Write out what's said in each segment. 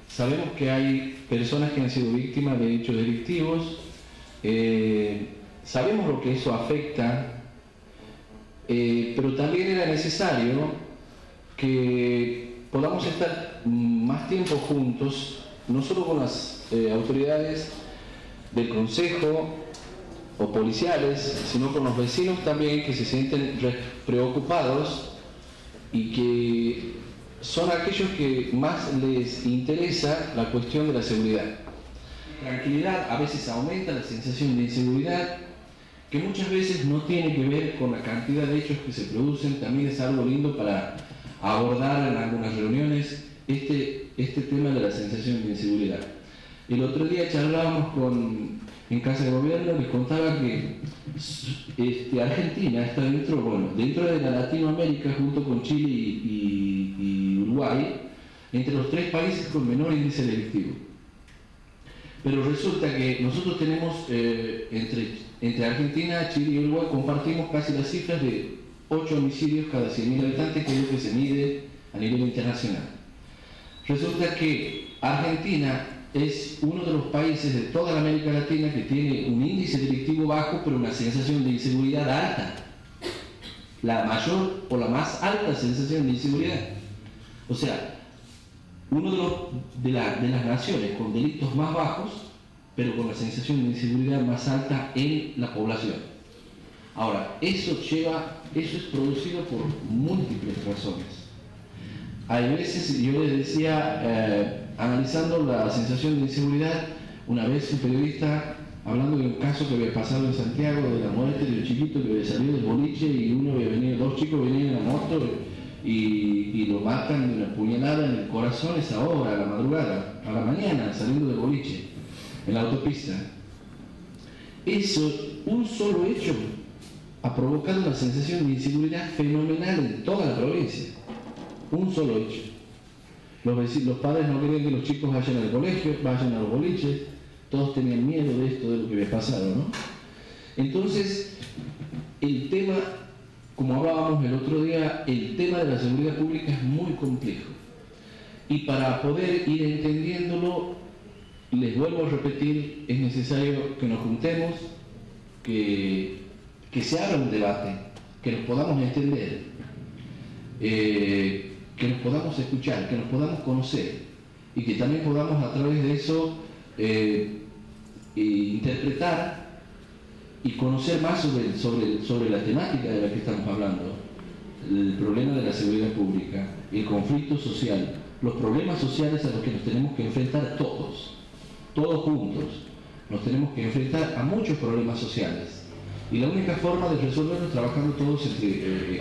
Sabemos que hay personas que han sido víctimas de hechos delictivos, sabemos lo que eso afecta, pero también era necesario que podamos estar más tiempo juntos, no solo con las autoridades del Consejo o policiales, sino con los vecinos también, que se sienten preocupados y que son aquellos que más les interesa la cuestión de la seguridad. Tranquilidad a veces aumenta la sensación de inseguridad, que muchas veces no tiene que ver con la cantidad de hechos que se producen. También es algo lindo para abordar en algunas reuniones este tema de la sensación de inseguridad. El otro día charlábamos en Casa de Gobierno, les contaba que Argentina está dentro de la Latinoamérica, junto con Chile y Uruguay, entre los 3 países con menor índice delictivo. Pero resulta que nosotros tenemos, entre Argentina, Chile y Uruguay, compartimos casi las cifras de 8 homicidios cada 100.000 habitantes, que es lo que se mide a nivel internacional. Resulta que Argentina es uno de los países de toda la América Latina que tiene un índice delictivo bajo, pero una sensación de inseguridad alta. La mayor o la más alta sensación de inseguridad. O sea, uno de las naciones con delitos más bajos, pero con la sensación de inseguridad más alta en la población. Ahora, eso es producido por múltiples razones. Hay veces, yo les decía, analizando la sensación de inseguridad, una vez un periodista hablando de un caso que había pasado en Santiago, de la muerte de un chiquito que había salido del boliche y dos chicos venían en la moto y lo matan de una puñalada en el corazón esa hora, a la madrugada, a la mañana, saliendo del boliche, en la autopista. Eso, un solo hecho, ha provocado una sensación de inseguridad fenomenal en toda la provincia. Un solo hecho. Los padres no querían que los chicos vayan al colegio, vayan a los boliches, todos tenían miedo de esto, de lo que había pasado, ¿no? Entonces, el tema, como hablábamos el otro día, el tema de la seguridad pública es muy complejo. Y para poder ir entendiéndolo, les vuelvo a repetir, es necesario que nos juntemos, que se haga un debate, que nos podamos entender, que nos podamos escuchar, que nos podamos conocer y que también podamos a través de eso interpretar y conocer más sobre la temática de la que estamos hablando, el problema de la seguridad pública, el conflicto social, los problemas sociales a los que nos tenemos que enfrentar todos juntos. Nos tenemos que enfrentar a muchos problemas sociales y la única forma de resolverlos es trabajando todos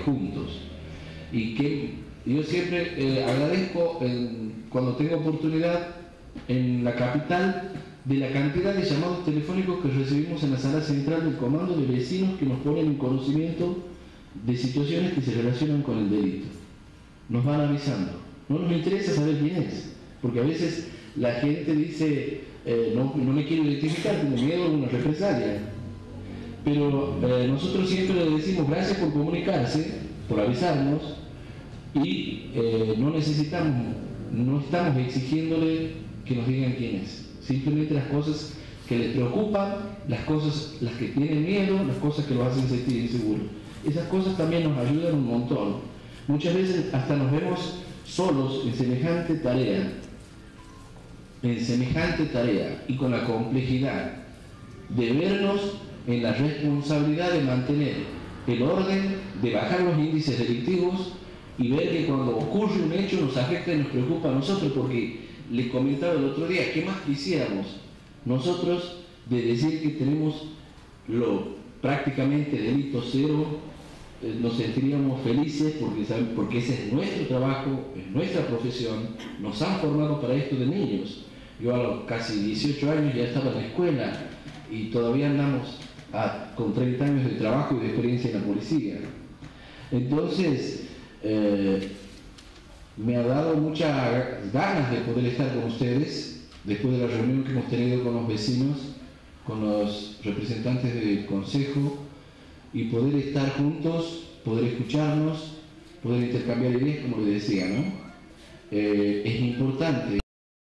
juntos. Y que yo siempre agradezco cuando tengo oportunidad en la capital de la cantidad de llamados telefónicos que recibimos en la sala central del comando de vecinos que nos ponen en conocimiento de situaciones que se relacionan con el delito. Nos van avisando. No nos interesa saber quién es, porque a veces la gente dice no me quiero identificar, tengo miedo a una represalia. Pero nosotros siempre le decimos gracias por comunicarse, por avisarnos, y no estamos exigiéndole que nos digan quién es. Simplemente las cosas que les preocupan, las que tienen miedo, las cosas que los hacen sentir inseguros. Esas cosas también nos ayudan un montón. Muchas veces hasta nos vemos solos en semejante tarea y con la complejidad de vernos en la responsabilidad de mantener el orden, de bajar los índices delictivos y ver que cuando ocurre un hecho nos afecta y nos preocupa a nosotros, porque les comentaba el otro día, ¿qué más quisiéramos nosotros de decir que tenemos prácticamente delito cero? Nos sentiríamos felices porque ese es nuestro trabajo, es nuestra profesión, nos han formado para esto de niños. Yo a los casi 18 años ya estaba en la escuela y todavía andamos con 30 años de trabajo y de experiencia en la policía. Entonces, me ha dado muchas ganas de poder estar con ustedes después de la reunión que hemos tenido con los vecinos, con los representantes del Consejo, y poder estar juntos, poder escucharnos, poder intercambiar ideas, como les decía, ¿no? es importante